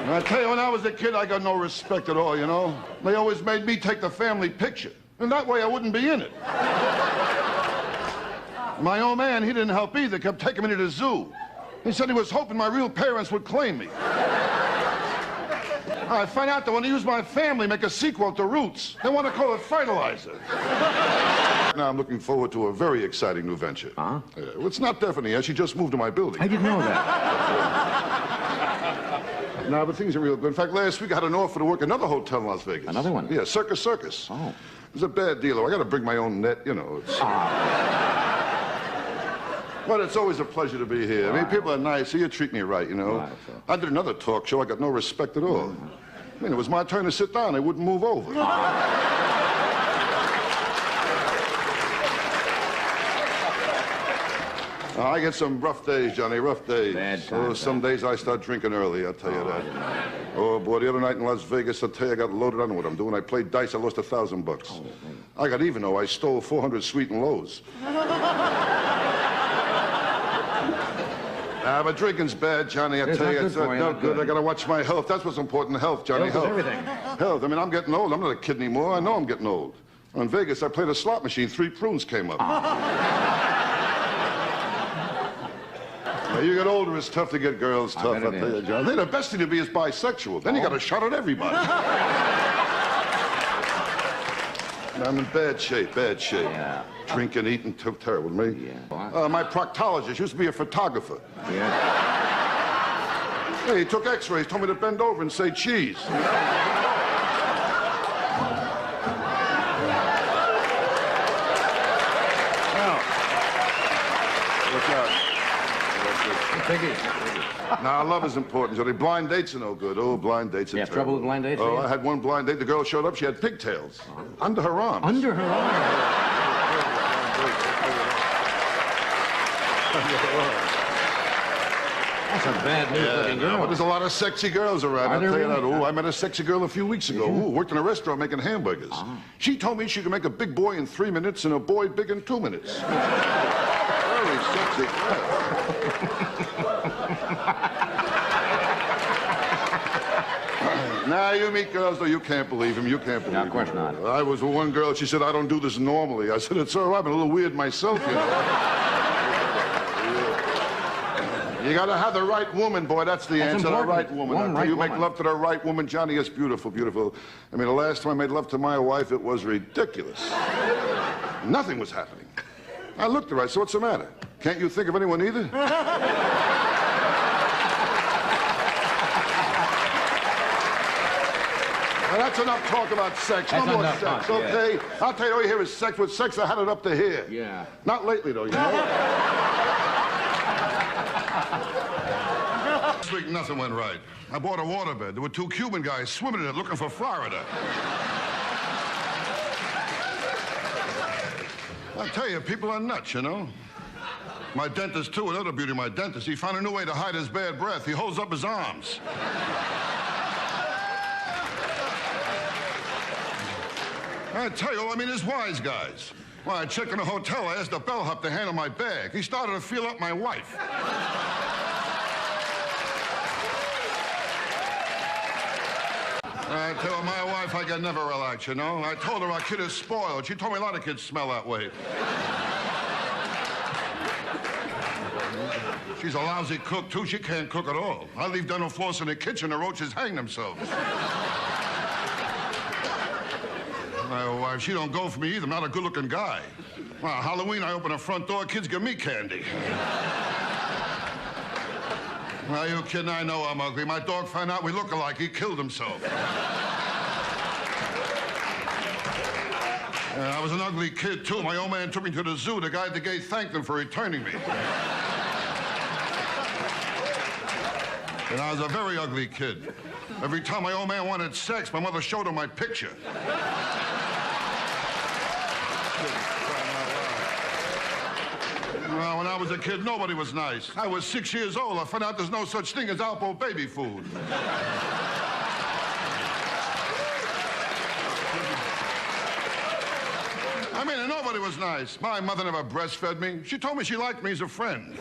And I tell you, when I was a kid, I got no respect at all, you know? They always made me take the family picture. And that way I wouldn't be in it. My old man, he didn't help either, kept taking me to the zoo. He said he was hoping my real parents would claim me. I find out that when they use my family, make a sequel to Roots, they want to call it Fertilizer. Now I'm looking forward to a very exciting new venture. Huh? Well, it's not Stephanie yet. She just moved to my building. I didn't know that. No, but things are real good. In fact, last week I had an offer to work another hotel in Las Vegas. Another one? Yeah, Circus. Oh. It was a bad deal, though. I got to bring my own net, you know. But it's always a pleasure to be here. I mean, people are nice, so you treat me right, you know. Right, so. I did another talk show. I got no respect at all. I mean, it was my turn to sit down. They wouldn't move over. I get some rough days, Johnny, rough days. Bad times, some days I start drinking early, I'll tell you that. Oh, boy, the other night in Las Vegas, I'll tell you, I got loaded on what I'm doing. I played dice, I lost $1,000 bucks. I got even, though. I stole 400 sweet and lows. But drinking's bad, Johnny, I tell you. It's not good. I gotta watch my health. That's what's important, health, Johnny. Health is everything. Health. I mean, I'm getting old. I'm not a kid anymore. I know I'm getting old. In Vegas, I played a slot machine. 3 prunes came up. Now, you get older, it's tough to get girls tough, I tell you, John. The best thing to be is bisexual. Then you got a shot at everybody. I'm in bad shape. Yeah. Drinking, eating, terrible, me. Yeah. My proctologist used to be a photographer. Yeah. Hey, he took x-rays, told me to bend over and say cheese. Now, love is important, Johnny. Blind dates are no good. Oh, blind dates are You have trouble with blind dates? Oh, I had one blind date. The girl showed up. She had pigtails under her arms. Under her arm? That's a bad news-looking girl. But there's a lot of sexy girls around. I'll tell you that. Oh, I met a sexy girl a few weeks ago. Ooh, worked in a restaurant making hamburgers. She told me she could make a big boy in 3 minutes and a boy big in 2 minutes. Very sexy girl. Now, you meet girls, though, you can't believe them. You can't believe them. No, of course not. I was with one girl, she said, I don't do this normally. I said, it's all right, I'm a little weird myself, you know. You gotta have the right woman, boy, that's the answer. Important. The right woman. You make love to the right woman, Johnny, it's beautiful, beautiful. I mean, the last time I made love to my wife, it was ridiculous. Nothing was happening. I looked at her, I said, what's the matter? Can't you think of anyone either? Well, that's enough talk about sex. No more sex, okay? Yeah. I'll tell you, all you hear is sex. With sex, I had it up to here. Yeah. Not lately, though, you know? This week, nothing went right. I bought a waterbed. There were 2 Cuban guys swimming in it looking for Florida. I tell you, people are nuts, you know? My dentist, too, another beauty, my dentist, he found a new way to hide his bad breath. He holds up his arms. I tell you, I mean, there's wise guys. Well, I checked in a hotel. I asked the bellhop to handle my bag. He started to feel up my wife. I tell my wife I can never relax, you know. I told her our kid is spoiled. She told me a lot of kids smell that way. She's a lousy cook, too. She can't cook at all. I leave dental floss in the kitchen, the roaches hang themselves. My wife, she don't go for me either. I'm not a good-looking guy. Well, Halloween, I open the front door, kids give me candy. Well, you kidding? I know I'm ugly. My dog found out we look alike. He killed himself. I was an ugly kid, too. My old man took me to the zoo. The guy at the gate thanked him for returning me. And I was a very ugly kid. Every time my old man wanted sex, my mother showed him my picture. Well, when I was a kid, nobody was nice. I was 6 years old. I found out there's no such thing as Alpo baby food. I mean, nobody was nice. My mother never breastfed me. She told me she liked me as a friend.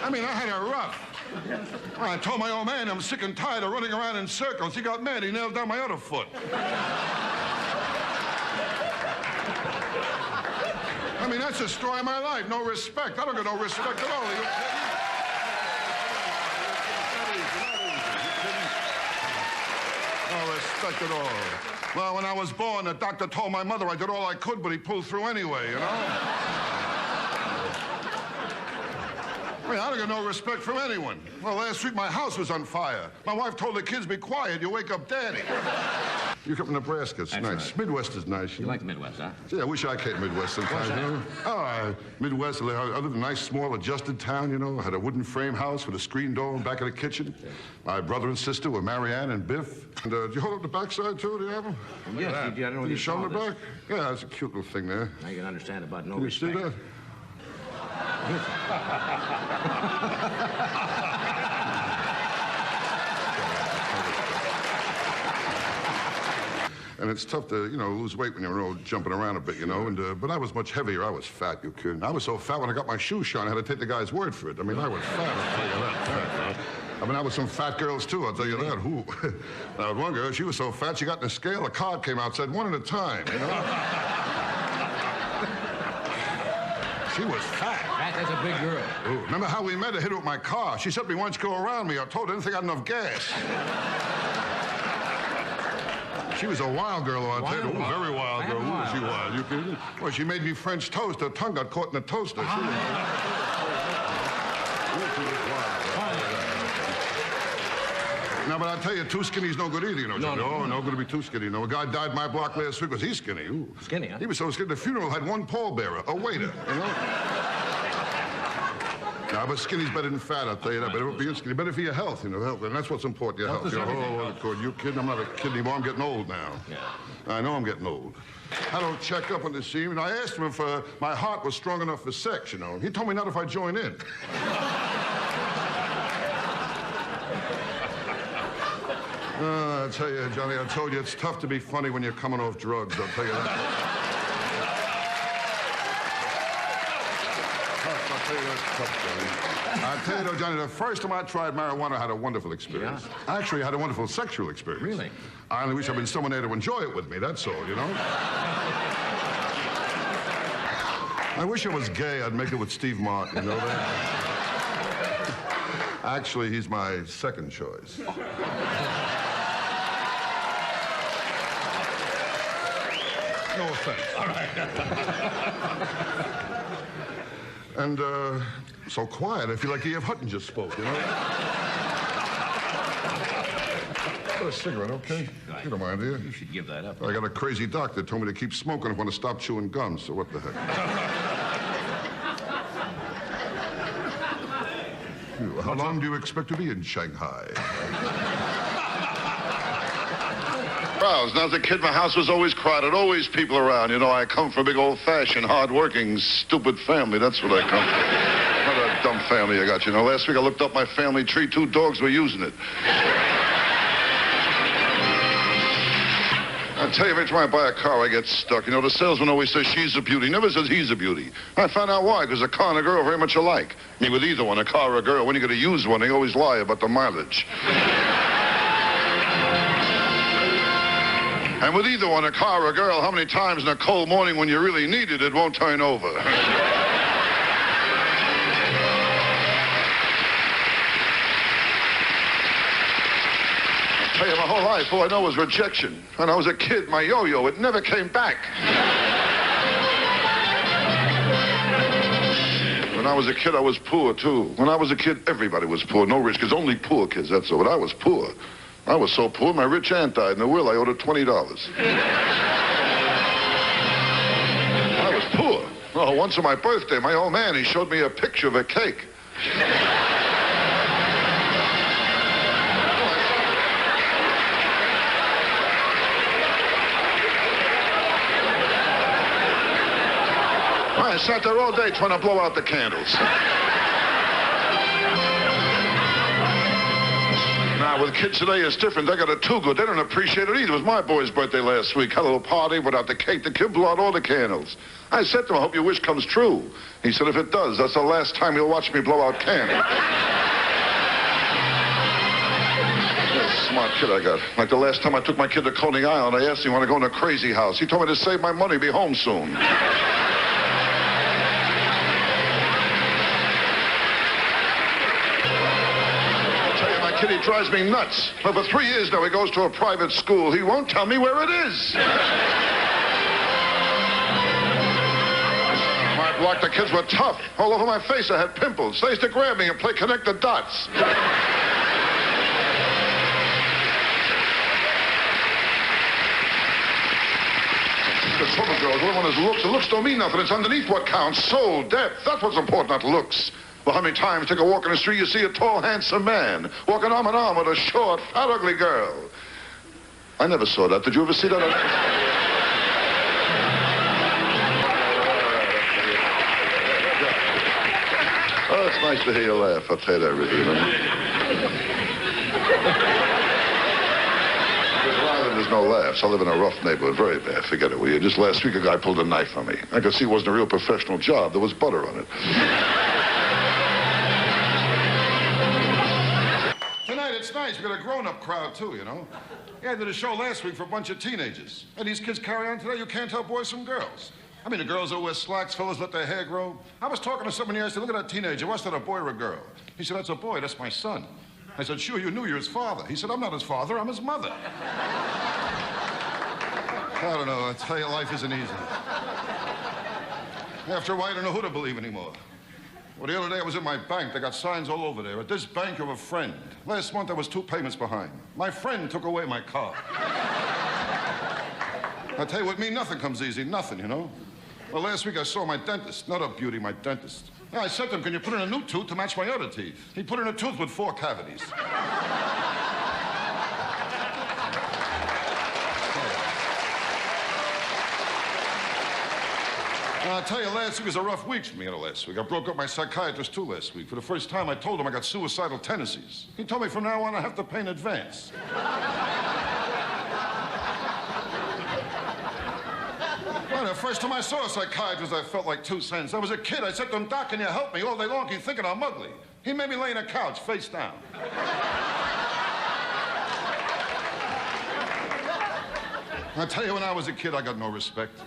I mean, I had a rough. I told my old man I'm sick and tired of running around in circles. He got mad. He nailed down my other foot. I mean, that's the story of my life. No respect. I don't get no respect at all. No respect at all. Well, when I was born, the doctor told my mother I did all I could, but he pulled through anyway, you know? I mean, I don't get no respect from anyone. Well, last week my house was on fire. My wife told the kids, be quiet, you wake up Daddy. You come from Nebraska, it's That's nice. Right. Midwest is nice. You like the Midwest, huh? Yeah, I wish I came Midwest sometimes, you know? Oh, Midwest, I lived in a nice, small, adjusted town, you know. I had a wooden frame house with a screen door in the back of the kitchen. My brother and sister were Marianne and Biff. And do you hold up the backside, too? Do you have them? Yes, I don't know Can what you show them the this. back? Yeah, that's a cute little thing there. Now you can understand about no Can you respect. see that? And it's tough to, you know, lose weight when you're jumping around a bit, you know. And but I was much heavier. I was fat, you kidding. I was so fat when I got my shoes shone, I had to take the guy's word for it. I mean, I was fat, I'll tell you that. I mean, I was some fat girls, too, I'll tell you that. Who? Now, one girl, she was so fat, she got in a scale, a card came out, said one at a time, you know. She was fat. Fat, that's a big girl. Ooh, remember how we met? I hit her with my car. She said me once go around me. I told her I didn't think I had enough gas. She was a wild girl, I'll tell you. Ooh, very wild girl. Ooh, she was. You kidding? Well, she made me French toast. Her tongue got caught in the toaster. She was wild. Now, but I'll tell you, too skinny's no good either, you know. No good to be too skinny. You know, a guy died in my block last week. Was he skinny? Ooh. Skinny, huh? He was so skinny, the funeral had one pallbearer, a waiter, you know. No, but skinny's better than fat, I'll tell you that. Better be skinny. Better for your health, you know. Health, and that's what's important, your health. You know, oh, you kidding? I'm not a kid anymore. I'm getting old now. Yeah. I know I'm getting old. I don't check up on the scene, and I asked him if my heart was strong enough for sex, you know. He told me not if I join in. I tell you, Johnny, I told you, it's tough to be funny when you're coming off drugs, I'll tell you that. I tell you, though, Johnny, the first time I tried marijuana, I had a wonderful experience. Yeah. Actually, I had a wonderful sexual experience. Really? I only wish I'd been someone there to enjoy it with me, that's all, you know? I wish I was gay. I'd make it with Steve Martin, you know that? Actually, he's my second choice. No offense. All right. And, so quiet. I feel like E.F. Hutton just spoke, you know? Got a cigarette, okay? You don't mind, do you? You should give that up. I got a crazy doctor that told me to keep smoking if I want to stop chewing gum, so what the heck? How long do you expect to be in Shanghai? Well, as a kid, my house was always crowded, always people around. You know, I come from a big old-fashioned, hard-working, stupid family. That's what I come from. What a dumb family I got, you know. Last week I looked up my family tree. 2 dogs were using it. I tell you, every time I buy a car, I get stuck. You know, the salesman always says she's a beauty, never says he's a beauty. I found out why, because a car and a girl are very much alike. I mean, with either one, a car or a girl, when you're going to use one, they always lie about the mileage. And with either one, a car or a girl, how many times in a cold morning when you really need it, it won't turn over. I tell you, my whole life, all I know was rejection. When I was a kid, my yo-yo, it never came back. When I was a kid, I was poor, too. When I was a kid, everybody was poor. No rich kids, only poor kids, that's all. But I was poor. I was so poor, my rich aunt died. In the will, I owed her $20. I was poor. Oh, once on my birthday, my old man, he showed me a picture of a cake. I sat there all day trying to blow out the candles. Now, Nah, with kids today, it's different. They got it too good. They don't appreciate it either. It was my boy's birthday last week. Had a little party, went out the cake. The kid blew out all the candles. I said to him, I hope your wish comes true. He said, if it does, that's the last time you'll watch me blow out candles. Smart kid I got. Like the last time I took my kid to Coney Island, I asked him, want to go in a crazy house? He told me to save my money, be home soon. He drives me nuts. Well, for 3 years now, he goes to a private school. He won't tell me where it is. My block, the kids were tough. All over my face, I had pimples. They used to grab me and play connect the dots. The trouble, girls, what one is looks. The looks don't mean nothing. It's underneath what counts. Soul, depth. That's what's important, not looks. Well, how many times you take a walk in the street, you see a tall, handsome man walking arm in arm with a short, fat, ugly girl. I never saw that. Did you ever see that? Oh, it's nice to hear you laugh. I'll tell you that, really. There's no laughs. I live in a rough neighborhood. Very bad. Forget it, will you? Just last week, a guy pulled a knife on me. I could see it wasn't a real professional job. There was butter on it. Tonight, it's nice. We got a grown-up crowd, too, you know. Yeah, I did a show last week for a bunch of teenagers. And these kids carry on today. You can't tell boys from girls. I mean, the girls that wear slacks, fellas let their hair grow. I was talking to someone here. I said, look at that teenager. What's that, a boy or a girl? He said, that's a boy. That's my son. I said, sure, you knew you're his father. He said, I'm not his father. I'm his mother. I don't know. I tell you, life isn't easy. After a while, I don't know who to believe anymore. Well, the other day I was in my bank. They got signs all over there. At this bank, you have a friend. Last month, I was 2 payments behind. My friend took away my car. I tell you, with me, nothing comes easy. Nothing, you know. Well, last week I saw my dentist. Not a beauty, my dentist. Yeah, I said to him, can you put in a new tooth to match my other teeth? He put in a tooth with 4 cavities. I'll tell you, last week was a rough week for me, last week. I broke up my psychiatrist, too, last week. For the first time, I told him I got suicidal tendencies. He told me from now on I have to pay in advance. Well, the first time I saw a psychiatrist, I felt like 2 cents. I was a kid. I said to him, Doc, can you help me? All day long, he's thinking I'm ugly. He made me lay on a couch, face down. I tell you, when I was a kid, I got no respect.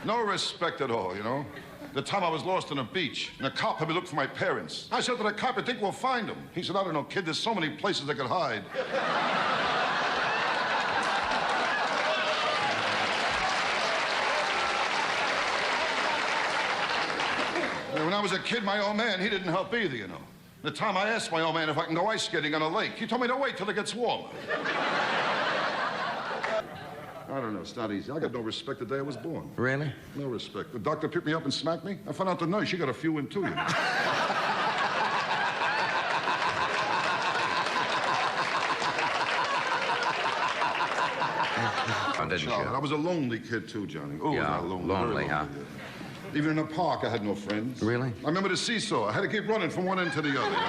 No respect at all, you know. The time I was lost on a beach, and a cop had me look for my parents. I said to the cop, I think we'll find them. He said, I don't know, kid, there's so many places they could hide. When I was a kid, my old man, he didn't help either, you know. The time I asked my old man if I can go ice skating on a lake, he told me to wait till it gets warmer. I don't know, it's not easy. I got no respect the day I was born. Really? No respect. The doctor picked me up and smacked me. I found out the nurse, she got a few in too, you know. I was a lonely kid too, Johnny. Oh, yeah, was I lonely. lonely, huh? Yeah. Even in the park, I had no friends. Really? I remember the seesaw. I had to keep running from one end to the other, you know?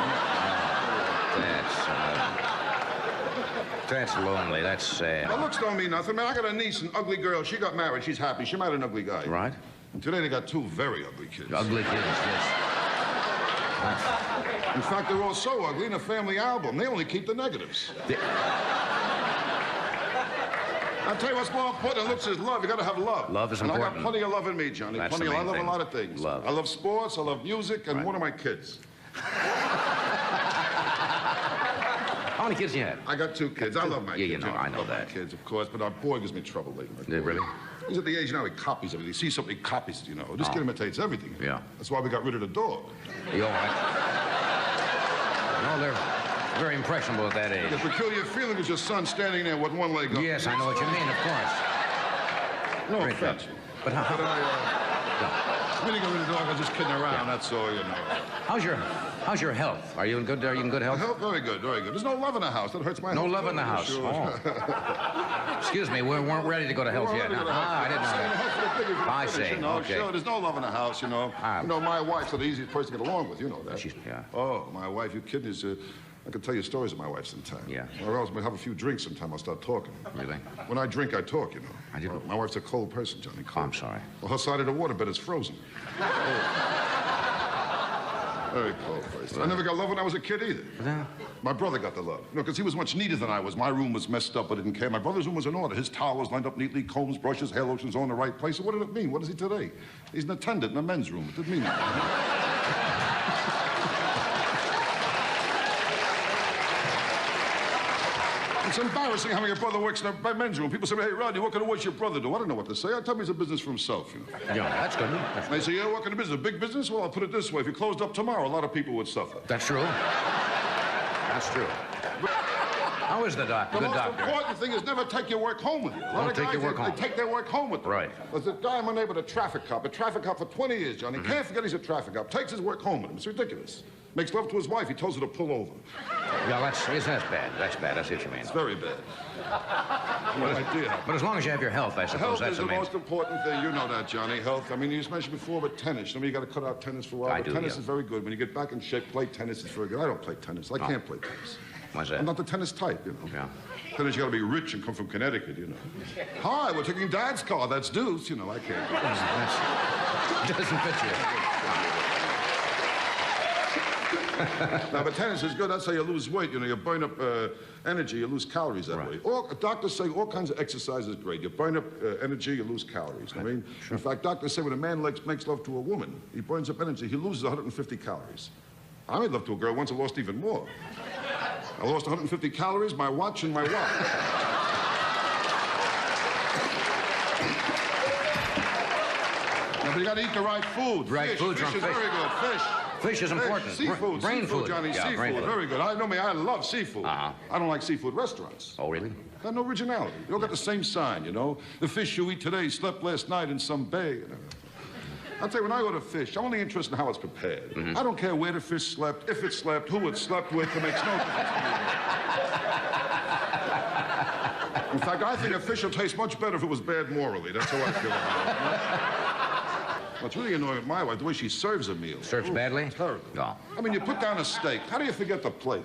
That's lonely. That's sad. Well, looks don't mean nothing, man. I got a niece, an ugly girl. She got married. She's happy. She married an ugly guy. Right. And today they got 2 very ugly kids. Ugly kids, yes. In fact, they're all so ugly in a family album. They only keep the negatives. I'll tell you what's more important than looks is love. You got to have love. Love is important. And I got plenty of love in me, Johnny. That's plenty the of main love. I thing. love a lot of things. Love. I love sports. I love music, and one of my kids. How many kids do you have? I got 2 kids. I love my kids. Yeah, you know, I know love that. My kids, of course, but our boy gives me trouble lately. Yeah, really? He's at the age now he copies everything. He sees something, he copies it, you know. This kid imitates everything. Yeah. That's why we got rid of the dog. You all right? No, they're very impressionable at that age. The peculiar feeling is your son standing there with one leg up. Yes, I know what you mean, of course. No Very offense. good. But how... We didn't get rid of the dog. I was just kidding around. Yeah. That's all, you know. How's your health? Are you in good health? Health, very good, very good. There's no love in the house. That hurts my health. No love in the house. Sure. Oh. Excuse me, we weren't ready to go to health yet. I didn't know that. I see. You know, Okay. sure, there's no love in the house, you know. You know, my wife's the easiest person to get along with. You know that. Yeah. Oh, my wife, you kidding? Is I can tell you stories of my wife sometime. Yeah. Or else we'll have a few drinks sometime. I'll start talking. Really? When I drink, I talk, you know. I didn't... My wife's a cold person, Johnny. Oh, I'm sorry. Well, her side of the waterbed is frozen. Very cold place. I never got love when I was a kid either. Yeah. My brother got the love. You know, because he was much neater than I was. My room was messed up, but I didn't care. My brother's room was in order. His towel was lined up neatly, combs, brushes, hair lotions all in the right place. So what did it mean? What is he today? He's an attendant in a men's room. It didn't mean anything. It's embarrassing having a brother works in a men's room. People say, hey, Rodney, what kind of work's your brother do? I don't know what to say. I tell me he's a business for himself, you know. Yeah, that's good. And they say, yeah, what kind of business? A big business? Well, I'll put it this way. If you closed up tomorrow, a lot of people would suffer. That's true. That's true. How is the doctor? The most important thing is never take your work home with you. A lot of guys, they take their work home with them. Right. There's a guy in my neighborhood, a traffic cop for 20 years, Johnny. Can't forget he's a traffic cop. Takes his work home with him. It's ridiculous. Makes love to his wife. He tells her to pull over. Yeah, that's bad. That's bad. I see what you mean. It's very bad. But as long as you have your health, I suppose health that's is the most important thing. You know that, Johnny. Health. I mean, you just mentioned before, but tennis. I mean, you got to cut out tennis for a while. I do, tennis yeah. is very good. When you get back in shape, play tennis is very good. I don't play tennis. I can't play tennis. Why's that? I'm not the tennis type, you know. Yeah. Tennis, you got to be rich and come from Connecticut, you know. Hi, we're taking Dad's car. That's Deuce. You know, I can't. It doesn't fit you. Now, but tennis is good. That's how you lose weight. You know, you burn up energy, you lose calories that way. Doctors say all kinds of exercise is great. You burn up energy, you lose calories. I mean, in fact, doctors say when a man makes love to a woman, he burns up energy, he loses 150 calories. I made love to a girl once, I lost even more. I lost 150 calories, my watch, and my watch. Now, but you got to eat the right food. Right food from fish. Fish Is very good. Fish. Fish is important. Seafood. Brain seafood, food. Johnny. Yeah, seafood. Very good. I know me. I love seafood. I don't like seafood restaurants. Oh, really? Got no originality. You all got the same sign, you know. The fish you eat today slept last night in some bay. You know. I'll tell you, when I order fish, I'm only interested in how it's prepared. I don't care where the fish slept, if it slept, who it slept with. It makes no difference to me. In fact, I think a fish will taste much better if it was bad morally. That's how I feel about it. What's really annoying with my wife, the way she serves a meal. Serves badly? Terrible. No. I mean, you put down a steak. How do you forget the plate?